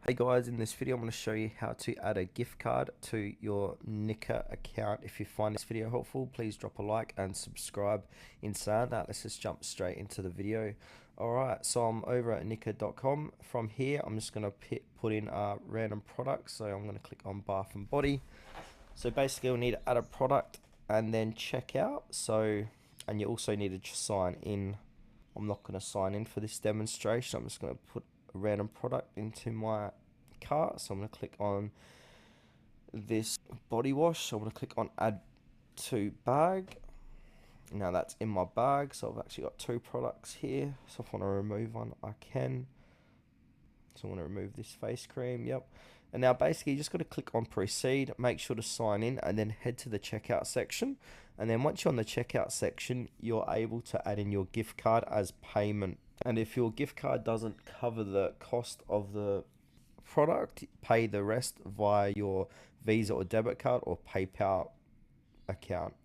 Hey guys, in this video I'm going to show you how to add a gift card to your Nykaa account. If you find this video helpful, please drop a like and subscribe. In saying that, let's just jump straight into the video. Alright, so I'm over at Nykaa.com. From here, I'm just going to put in a random product. So I'm going to click on bath and body. So basically we'll need to add a product and then check out. And you also need to sign in. I'm not going to sign in for this demonstration. I'm just going to put a random product into my cart. So I'm going to click on this body wash. So I'm going to click on add to bag. Now that's in my bag. So I've actually got two products here. So if I want to remove one, I can. So I want to remove this face cream. Yep. And now basically you just got to click on proceed, make sure to sign in, and then head to the checkout section. And then once you're on the checkout section, you're able to add in your gift card as payment. And if your gift card doesn't cover the cost of the product, pay the rest via your Visa or debit card or PayPal account.